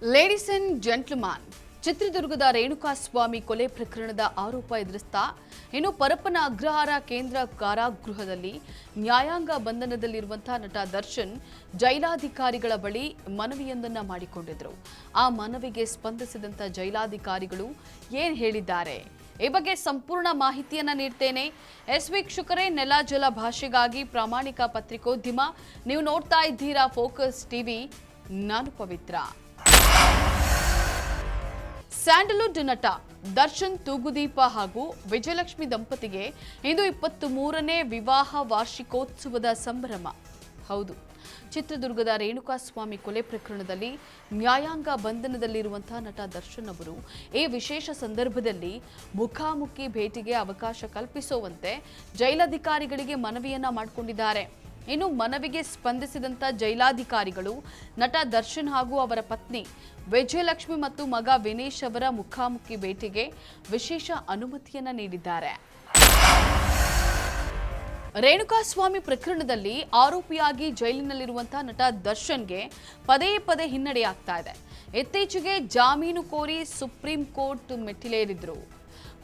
Ladies and gentleman, ಚಿತ್ರದುರ್ಗದ ರೇಣುಕಾಸ್ವಾಮಿ ಕೊಲೆ ಪ್ರಕರಣದ ಆರೋಪ ಎದುರಿಸ್ತಾ ಇನ್ನು ಪರಪ್ಪನ ಅಗ್ರಹಾರ ಕೇಂದ್ರ ಕಾರಾಗೃಹದಲ್ಲಿ ನ್ಯಾಯಾಂಗ ಬಂಧನದಲ್ಲಿರುವಂತಹ ನಟ ದರ್ಶನ್ ಜೈಲಾಧಿಕಾರಿಗಳ ಬಳಿ ಮನವಿಯೊಂದನ್ನು ಮಾಡಿಕೊಂಡಿದ್ರು. ಆ ಮನವಿಗೆ ಸ್ಪಂದಿಸಿದಂತ ಜೈಲಾಧಿಕಾರಿಗಳು ಏನ್ ಹೇಳಿದ್ದಾರೆ ಈ ಬಗ್ಗೆ ಸಂಪೂರ್ಣ ಮಾಹಿತಿಯನ್ನ ನೀಡ್ತೇನೆ. ವೀಕ್ಷಕರೇ, ನೆಲ ಜಲ ಭಾಷೆಗಾಗಿ ಪ್ರಾಮಾಣಿಕ ಪತ್ರಿಕೋದ್ಯಮ, ನೀವು ನೋಡ್ತಾ ಇದ್ದೀರಾ ಫೋಕಸ್ ಟಿವಿ. ನಾನು ಪವಿತ್ರ. ಸ್ಯಾಂಡಲ್ವುಡ್ ನಟ ದರ್ಶನ್ ತೂಗುದೀಪ ಹಾಗೂ ವಿಜಯಲಕ್ಷ್ಮಿ ದಂಪತಿಗೆ ಇಂದು 23ನೇ ವಿವಾಹ ವಾರ್ಷಿಕೋತ್ಸವದ ಸಂಭ್ರಮ. ಹೌದು, ಚಿತ್ರದುರ್ಗದ ರೇಣುಕಾಸ್ವಾಮಿ ಕೊಲೆ ಪ್ರಕರಣದಲ್ಲಿ ನ್ಯಾಯಾಂಗ ಬಂಧನದಲ್ಲಿರುವಂತಹ ನಟ ದರ್ಶನ್ ಅವರು ಈ ವಿಶೇಷ ಸಂದರ್ಭದಲ್ಲಿ ಮುಖಾಮುಖಿ ಭೇಟಿಗೆ ಅವಕಾಶ ಕಲ್ಪಿಸುವಂತೆ ಜೈಲಾಧಿಕಾರಿಗಳಿಗೆ ಮನವಿಯನ್ನ ಮಾಡಿಕೊಂಡಿದ್ದಾರೆ. ಇನ್ನು ಮನವಿಗೆ ಸ್ಪಂದಿಸಿದಂತ ಜೈಲಾಧಿಕಾರಿಗಳು ನಟ ದರ್ಶನ್ ಹಾಗೂ ಅವರ ಪತ್ನಿ ವಿಜಯಲಕ್ಷ್ಮಿ ಮತ್ತು ಮಗ ವಿನೇಶ್ ಅವರ ಮುಖಾಮುಖಿ ಭೇಟಿಗೆ ವಿಶೇಷ ಅನುಮತಿಯನ್ನ ನೀಡಿದ್ದಾರೆ. ರೇಣುಕಾಸ್ವಾಮಿ ಪ್ರಕರಣದಲ್ಲಿ ಆರೋಪಿಯಾಗಿ ಜೈಲಿನಲ್ಲಿರುವಂತಹ ನಟ ದರ್ಶನ್ಗೆ ಪದೇ ಪದೇ ಹಿನ್ನಡೆಯಾಗ್ತಾ ಇದೆ. ಇತ್ತೀಚೆಗೆ ಜಾಮೀನು ಕೋರಿ ಸುಪ್ರೀಂ ಕೋರ್ಟ್ ಮೆಟ್ಟಿಲೇರಿದ್ರು,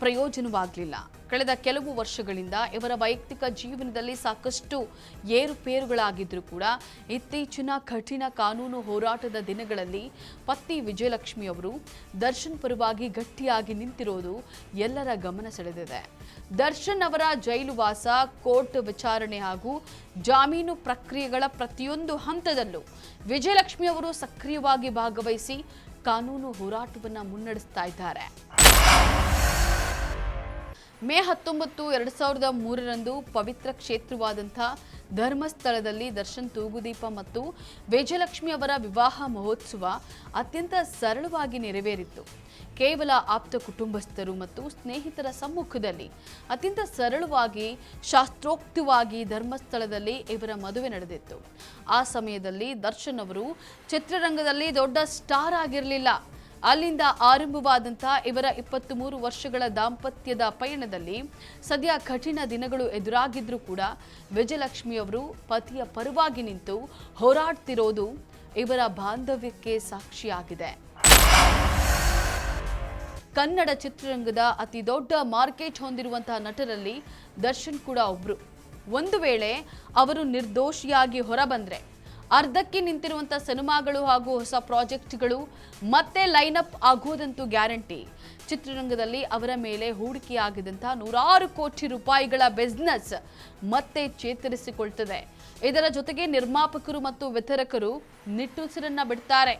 ಪ್ರಯೋಜನವಾಗಲಿಲ್ಲ. ಕಳೆದ ಕೆಲವು ವರ್ಷಗಳಿಂದ ಇವರ ವೈಯಕ್ತಿಕ ಜೀವನದಲ್ಲಿ ಸಾಕಷ್ಟು ಏರುಪೇರುಗಳಾಗಿದ್ರೂ ಕೂಡ ಇತ್ತೀಚಿನ ಕಠಿಣ ಕಾನೂನು ಹೋರಾಟದ ದಿನಗಳಲ್ಲಿ ಪತ್ನಿ ವಿಜಯಲಕ್ಷ್ಮಿ ಅವರು ದರ್ಶನ್ ಪರವಾಗಿ ಗಟ್ಟಿಯಾಗಿ ನಿಂತಿರೋದು ಎಲ್ಲರ ಗಮನ ಸೆಳೆದಿದೆ. ದರ್ಶನ್ ಅವರ ಜೈಲು ವಾಸ, ಕೋರ್ಟ್ ವಿಚಾರಣೆ ಹಾಗೂ ಜಾಮೀನು ಪ್ರಕ್ರಿಯೆಗಳ ಪ್ರತಿಯೊಂದು ಹಂತದಲ್ಲೂ ವಿಜಯಲಕ್ಷ್ಮಿ ಅವರು ಸಕ್ರಿಯವಾಗಿ ಭಾಗವಹಿಸಿ ಕಾನೂನು ಹೋರಾಟವನ್ನು ಮುನ್ನಡೆಸ್ತಾ ಇದ್ದಾರೆ. ಮೇ 19, 2003ರಂದು ಪವಿತ್ರ ಕ್ಷೇತ್ರವಾದಂತಹ ಧರ್ಮಸ್ಥಳದಲ್ಲಿ ದರ್ಶನ್ ತೂಗುದೀಪ ಮತ್ತು ವಿಜಯಲಕ್ಷ್ಮಿ ಅವರ ವಿವಾಹ ಮಹೋತ್ಸವ ಅತ್ಯಂತ ಸರಳವಾಗಿ ನೆರವೇರಿತ್ತು. ಕೇವಲ ಆಪ್ತ ಕುಟುಂಬಸ್ಥರು ಮತ್ತು ಸ್ನೇಹಿತರ ಸಮ್ಮುಖದಲ್ಲಿ ಅತ್ಯಂತ ಸರಳವಾಗಿ, ಶಾಸ್ತ್ರೋಕ್ತವಾಗಿ ಧರ್ಮಸ್ಥಳದಲ್ಲಿ ಇವರ ಮದುವೆ ನಡೆದಿತ್ತು. ಆ ಸಮಯದಲ್ಲಿ ದರ್ಶನ್ ಅವರು ಚಿತ್ರರಂಗದಲ್ಲಿ ದೊಡ್ಡ ಸ್ಟಾರ್ ಆಗಿರಲಿಲ್ಲ. ಅಲ್ಲಿಂದ ಆರಂಭವಾದಂತಹ ಇವರ 23 ವರ್ಷಗಳ ದಾಂಪತ್ಯದ ಪಯಣದಲ್ಲಿ ಸದ್ಯ ಕಠಿಣ ದಿನಗಳು ಎದುರಾಗಿದ್ರೂ ಕೂಡ ವಿಜಯಲಕ್ಷ್ಮಿ ಅವರು ಪತಿಯ ಪರವಾಗಿ ನಿಂತು ಹೋರಾಡ್ತಿರೋದು ಇವರ ಬಾಂಧವ್ಯಕ್ಕೆ ಸಾಕ್ಷಿಯಾಗಿದೆ. ಕನ್ನಡ ಚಿತ್ರರಂಗದ ಅತಿ ದೊಡ್ಡ ಮಾರ್ಕೆಟ್ ಹೊಂದಿರುವಂತಹ ನಟರಲ್ಲಿ ದರ್ಶನ್ ಕೂಡ ಒಬ್ರು. ಒಂದು ವೇಳೆ ಅವರು ನಿರ್ದೋಷಿಯಾಗಿ ಹೊರಬಂದ್ರೆ ಅರ್ಧಕ್ಕೆ ನಿಂತಿರುವಂತಹ ಸಿನಿಮಾಗಳು ಹಾಗೂ ಹೊಸ ಪ್ರಾಜೆಕ್ಟ್ಗಳು ಮತ್ತೆ ಲೈನಪ್ ಆಗೋದಂತೂ ಗ್ಯಾರಂಟಿ. ಚಿತ್ರರಂಗದಲ್ಲಿ ಅವರ ಮೇಲೆ ಹೂಡಿಕೆಯಾಗಿದ್ದಂತಹ 100 ಕೋಟಿ ರೂಪಾಯಿಗಳ ಬಿಸ್ನೆಸ್ ಮತ್ತೆ ಚೇತರಿಸಿಕೊಳ್ತದೆ. ಇದರ ಜೊತೆಗೆ ನಿರ್ಮಾಪಕರು ಮತ್ತು ವಿತರಕರು ನಿಟ್ಟುಸಿರನ್ನ ಬಿಡ್ತಾರೆ.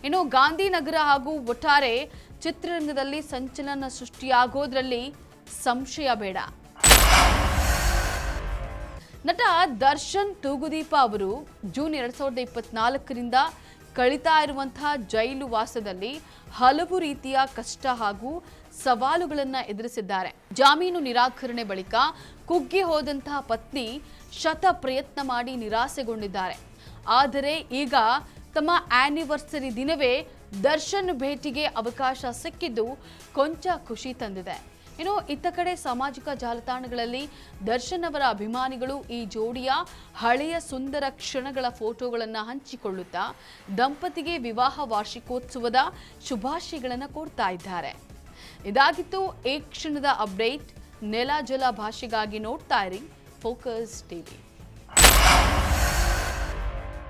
ಇನ್ನು ಗಾಂಧಿನಗರ ಹಾಗೂ ಒಟ್ಟಾರೆ ಚಿತ್ರರಂಗದಲ್ಲಿ ಸಂಚಲನ ಸೃಷ್ಟಿಯಾಗೋದ್ರಲ್ಲಿ ಸಂಶಯ ಬೇಡ. ನಟ ದರ್ಶನ್ ತೂಗುದೀಪ ಅವರು ಜೂನ್ 2024ರಿಂದ ಕಳೀತಾ ಇರುವಂತಹ ಜೈಲು ವಾಸದಲ್ಲಿ ಹಲವು ರೀತಿಯ ಕಷ್ಟ ಹಾಗೂ ಸವಾಲುಗಳನ್ನು ಎದುರಿಸಿದ್ದಾರೆ. ಜಾಮೀನು ನಿರಾಕರಣೆ ಬಳಿಕ ಕುಗ್ಗಿ ಹೋದಂತಹ ಪತ್ನಿ ಶತ ಪ್ರಯತ್ನ ಮಾಡಿ ನಿರಾಸೆಗೊಂಡಿದ್ದಾರೆ. ಆದರೆ ಈಗ ತಮ್ಮ ಆನಿವರ್ಸರಿ ದಿನವೇ ದರ್ಶನ್ ಭೇಟಿಗೆ ಅವಕಾಶ ಸಿಕ್ಕಿದ್ದು ಕೊಂಚ ಖುಷಿ ತಂದಿದೆ. ಇನ್ನು ಇತ್ತ ಕಡೆ ಸಾಮಾಜಿಕ ಜಾಲತಾಣಗಳಲ್ಲಿ ದರ್ಶನ್ ಅವರ ಅಭಿಮಾನಿಗಳು ಈ ಜೋಡಿಯ ಹಳೆಯ ಸುಂದರ ಕ್ಷಣಗಳ ಫೋಟೋಗಳನ್ನು ಹಂಚಿಕೊಳ್ಳುತ್ತಾ ದಂಪತಿಗೆ ವಿವಾಹ ವಾರ್ಷಿಕೋತ್ಸವದ ಶುಭಾಶಯಗಳನ್ನು ಕೋರ್ತಾ ಇದ್ದಾರೆ. ಇದಾಗಿತ್ತು ಈ ಕ್ಷಣದ ಅಪ್ಡೇಟ್. ನೆಲ ಜಲ ಭಾಷೆಗಾಗಿ ನೋಡ್ತಾ ಇರಿ ಫೋಕಸ್ ಟಿವಿ.